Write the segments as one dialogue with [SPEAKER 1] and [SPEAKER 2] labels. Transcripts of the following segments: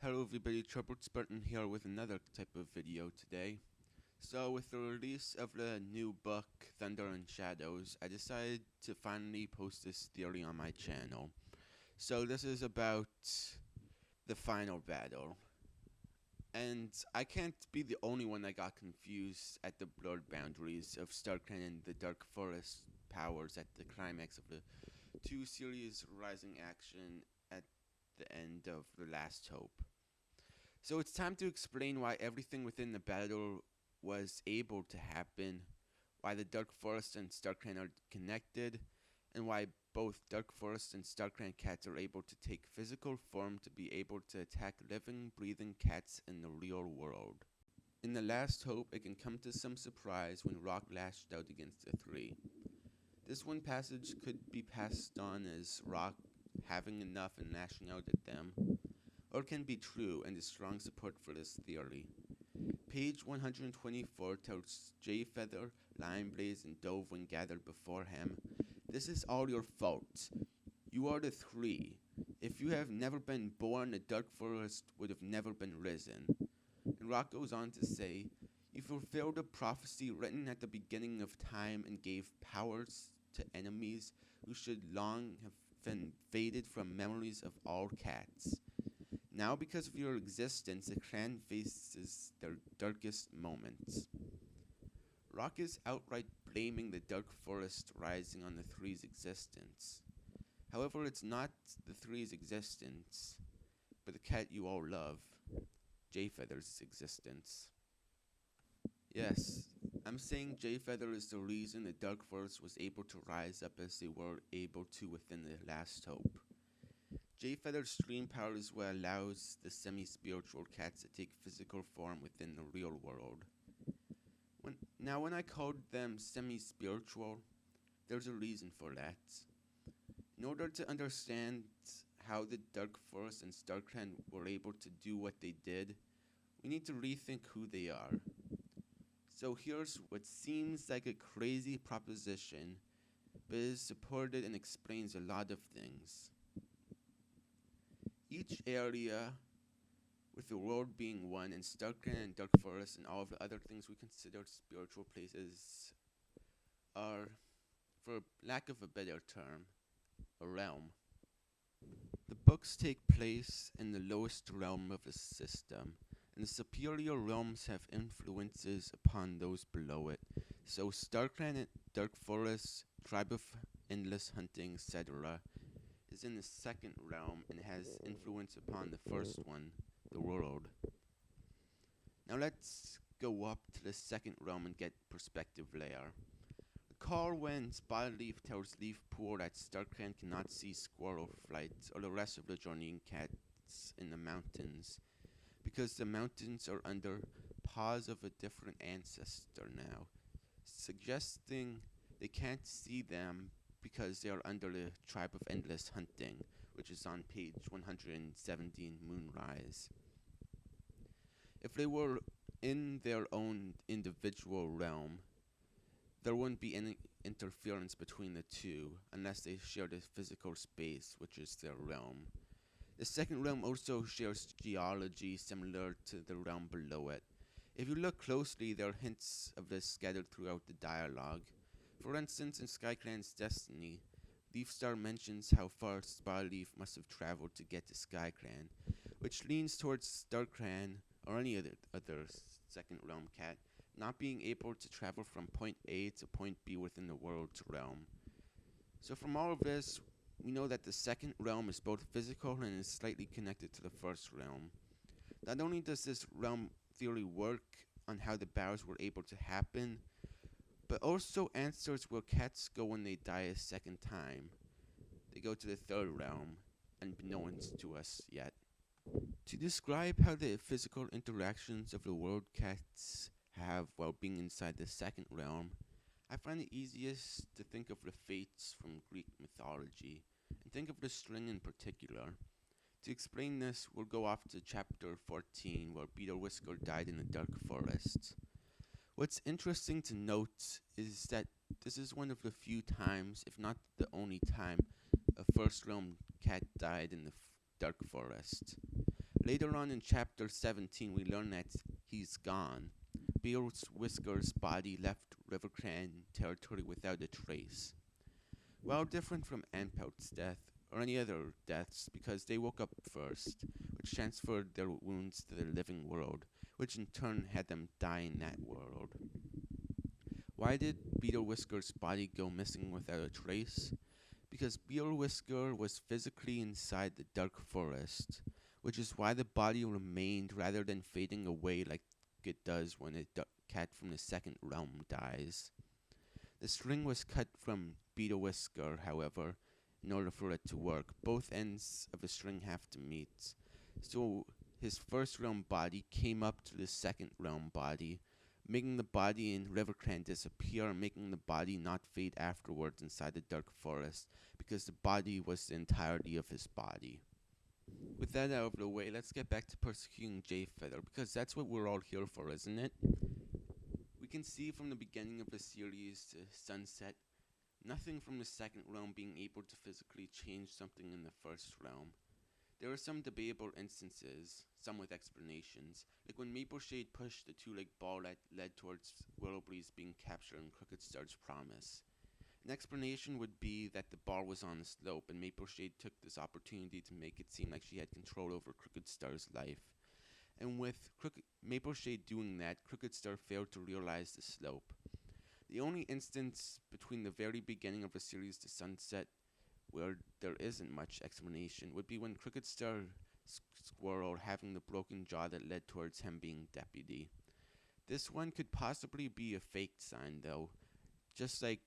[SPEAKER 1] Hello everybody, Troubled Spartan here with another type of video today. So with the release of the new book, Thunder and Shadows, I decided to finally post this theory on my channel. So this is about the final battle. And I can't be the only one that got confused at the blurred boundaries of StarClan and the Dark Forest powers at the climax of the two series rising action at the end of The Last Hope. So it's time to explain why everything within the battle was able to happen, why the Dark Forest and StarClan are connected, and why both Dark Forest and StarClan cats are able to take physical form to be able to attack living, breathing cats in the real world. In The Last Hope, it can come to some surprise when Rock lashed out against the three. This one passage could be passed on as Rock having enough and lashing out at them, or can be true and is strong support for this theory. Page 124 tells Jay Feather, Lion Blaze, and Dove when gathered before him, "This is all your fault. You are the three. If you have never been born, the Dark Forest would have never been risen." And Rock goes on to say, "You fulfilled a prophecy written at the beginning of time and gave powers to enemies who should long have been faded from memories of all cats. Now, because of your existence, the clan faces their darkest moments." Rock is outright blaming the Dark Forest rising on the three's existence. However, it's not the three's existence, but the cat you all love, Jayfeather's existence. Yes, I'm saying Jayfeather is the reason the Dark Forest was able to rise up as they were able to within The Last Hope. Jayfeather's stream power is what allows the semi-spiritual cats to take physical form within the real world. When I called them semi-spiritual, there's a reason for that. In order to understand how the Dark Forest and StarClan were able to do what they did, we need to rethink who they are. So here's what seems like a crazy proposition, but is supported and explains a lot of things. Each area, with the world being one, and StarClan and Dark Forest and all of the other things we consider spiritual places, are, for lack of a better term, a realm. The books take place in the lowest realm of the system, and the superior realms have influences upon those below it. So StarClan and Dark Forest, Tribe of Endless Hunting, etc., is in the second realm and has influence upon the first one, the world. Now let's go up to the second realm and get perspective layer. Recall when Spotted Leaf tells Leafpool that StarClan cannot see Squirrel Flight or the rest of the journeying cats in the mountains, because the mountains are under paws of a different ancestor now, suggesting they can't see them because they are under the Tribe of Endless Hunting, which is on page 117, Moonrise. If they were in their own individual realm, there wouldn't be any interference between the two unless they share the physical space, which is their realm. The second realm also shares geology similar to the realm below it. If you look closely, there are hints of this scattered throughout the dialogue. For instance, in SkyClan's Destiny, Leafstar mentions how far Spotleaf must have traveled to get to SkyClan, which leans towards StarClan or any other second realm cat not being able to travel from point A to point B within the world's realm. So from all of this, we know that the second realm is both physical and is slightly connected to the first realm. Not only does this realm theory work on how the battles were able to happen, but also answers where cats go when they die a second time. They go to the third realm, unbeknownst to us yet. To describe how the physical interactions of the world cats have while being inside the second realm, I find it easiest to think of the fates from Greek mythology, and think of the string in particular. To explain this, we'll go off to chapter 14, where Beetle Whisker died in the Dark Forest. What's interesting to note is that this is one of the few times, if not the only time, a first realm cat died in the Dark Forest. Later on in chapter 17, we learn that he's gone. Beer Whisker's body left Rivercran territory without a trace. Well, different from Anpout's death, or any other deaths, because they woke up first, which transferred their wounds to the living world, which in turn had them die in that world. Why did Beetle Whisker's body go missing without a trace? Because Beetle Whisker was physically inside the dark forest, which is why the body remained rather than fading away like it does when a cat from the second realm dies. The string was cut from Beetle Whisker, however, in order for it to work. Both ends of the string have to meet. So his first realm body came up to the second realm body, making the body in Rivercran disappear and making the body not fade afterwards inside the dark forest, because the body was the entirety of his body. With that out of the way, let's get back to persecuting Jayfeather, because that's what we're all here for, isn't it? We can see from the beginning of the series to Sunset, nothing from the second realm being able to physically change something in the first realm. There are some debatable instances, some with explanations, like when Mapleshade pushed the two-legged ball that led towards Willowbreeze being captured in Crooked Star's promise. An explanation would be that the ball was on a slope and Mapleshade took this opportunity to make it seem like she had control over Crooked Star's life. And with Mapleshade doing that, Crooked Star failed to realize the slope. The only instance between the very beginning of the series to Sunset where there isn't much explanation would be when Crooked Star Squirrel having the broken jaw that led towards him being deputy. This one could possibly be a faked sign though, just like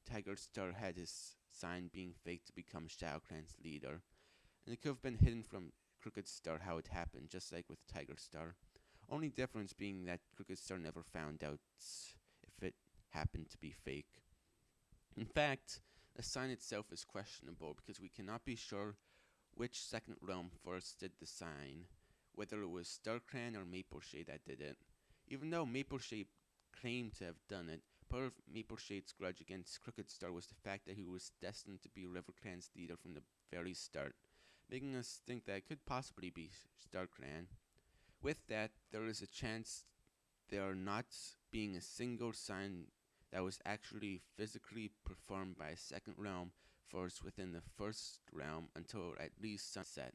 [SPEAKER 1] Tiger Star had his sign being faked to become Shao Clan's leader, and it could have been hidden from Crooked Star how it happened, just like with Tiger Star. Only difference being that Crooked Star never found out if it happened to be fake. In fact, the sign itself is questionable because we cannot be sure which second realm first did the sign, whether it was Starcran or Mapleshade that did it. Even though Mapleshade claimed to have done it, part of Mapleshade's grudge against Crooked Star was the fact that he was destined to be Rivercran's leader from the very start, making us think that it could possibly be Starcran. With that, there is a chance there not being a single sign that was actually physically performed by a second realm force within the first realm until at least Sunset.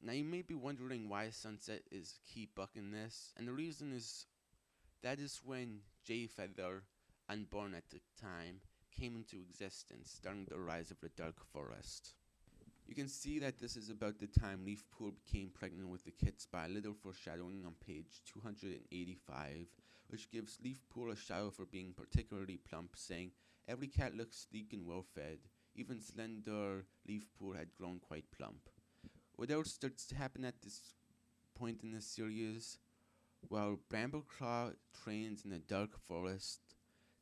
[SPEAKER 1] Now you may be wondering why Sunset is key buck in this, and the reason is that is when Jayfeather, unborn at the time, came into existence, starting the rise of the Dark Forest. You can see that this is about the time Leafpool became pregnant with the kits by a little foreshadowing on page 285, which gives Leafpool a shout out for being particularly plump, saying, "Every cat looks sleek and well fed. Even slender Leafpool had grown quite plump." What else starts to happen at this point in the series? While Brambleclaw trains in the dark forest,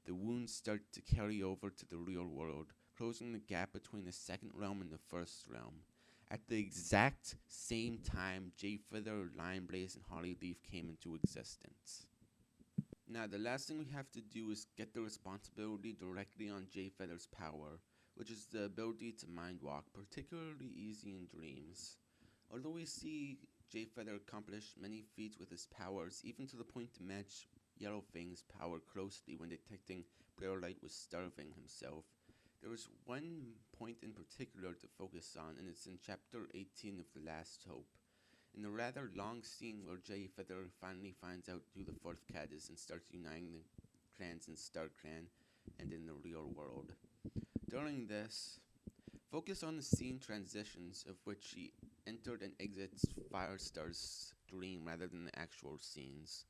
[SPEAKER 1] the wounds start to carry over to the real world, closing the gap between the second realm and the first realm. At the exact same time, Jayfeather, Lionblaze, and Hollyleaf came into existence. Now, the last thing we have to do is get the responsibility directly on Jayfeather's power, which is the ability to mind walk, particularly easy in dreams. Although we see Jayfeather accomplish many feats with his powers, even to the point to match Yellowfang's power closely when detecting Blairlight was starving himself, there is one point in particular to focus on, and it's in chapter 18 of The Last Hope, in the rather long scene where Jayfeather finally finds out who the fourth cat is and starts uniting the clans in StarClan and in the real world. During this, focus on the scene transitions of which he entered and exits Firestar's dream rather than the actual scenes.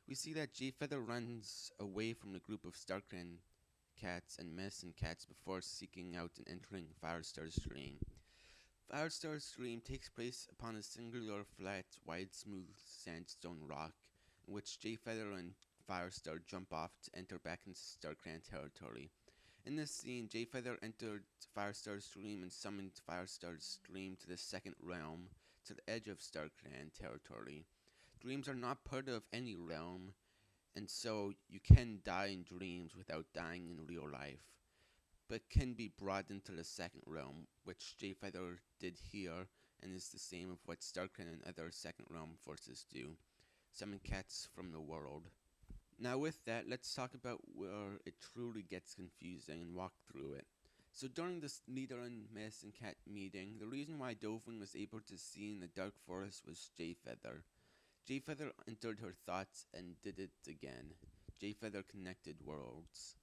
[SPEAKER 1] We see that Jayfeather runs away from the group of StarClan cats and medicine cats before seeking out and entering Firestar's dream. Firestar's dream takes place upon a singular flat, wide, smooth sandstone rock in which Jayfeather and Firestar jump off to enter back into StarClan territory. In this scene, Jayfeather entered Firestar's dream and summoned Firestar's dream to the second realm, to the edge of StarClan territory. Dreams are not part of any realm, and so you can die in dreams without dying in real life, but can be brought into the second realm, which Jayfeather did here, and is the same of what Starkran and other second realm forces do. Summon cats from the world. Now with that, let's talk about where it truly gets confusing and walk through it. So during this leader and medicine cat meeting, the reason why Dovin was able to see in the dark forest was Jayfeather. Jayfeather entered her thoughts and did it again. Jayfeather connected worlds.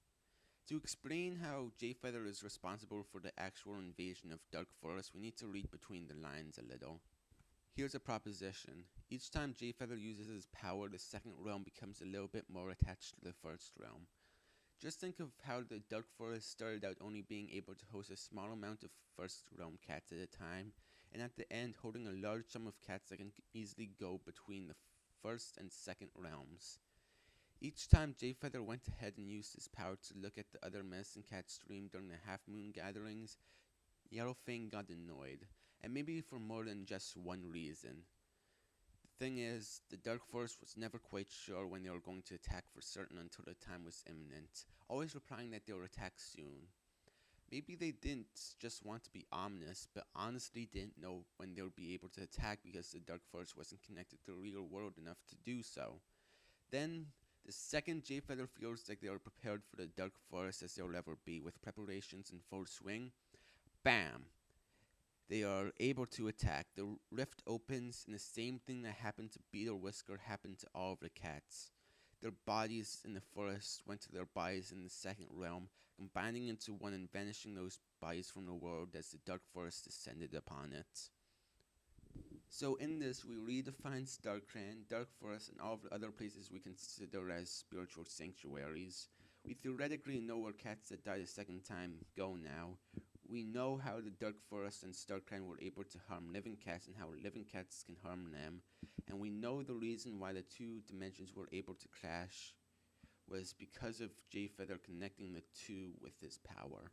[SPEAKER 1] To explain how Jayfeather is responsible for the actual invasion of Dark Forest, we need to read between the lines a little. Here's a proposition. Each time Jayfeather uses his power, the second realm becomes a little bit more attached to the first realm. Just think of how the Dark Forest started out only being able to host a small amount of first realm cats at a time, and at the end holding a large sum of cats that can easily go between the first and second realms. Each time Jayfeather went ahead and used his power to look at the other medicine cat stream during the half moon gatherings, Yellowfang got annoyed, and maybe for more than just one reason. The thing is, the Dark Forest was never quite sure when they were going to attack for certain until the time was imminent, always replying that they would attack soon. Maybe they didn't just want to be ominous, but honestly didn't know when they would be able to attack because the Dark Forest wasn't connected to the real world enough to do so. Then, the second Jayfeather feels like they are prepared for the Dark Forest as they'll ever be, with preparations in full swing, bam! They are able to attack. The rift opens, and the same thing that happened to Beetle Whisker happened to all of the cats. Their bodies in the forest went to their bodies in the second realm, combining into one and vanishing those bodies from the world as the Dark Forest descended upon it. So in this, we redefine Starkran, Dark Forest, and all of the other places we consider as spiritual sanctuaries. We theoretically know where cats that died a second time go now. We know how the Dark Forest and Starkran were able to harm living cats and how living cats can harm them. And we know the reason why the two dimensions were able to clash was because of Jayfeather connecting the two with his power.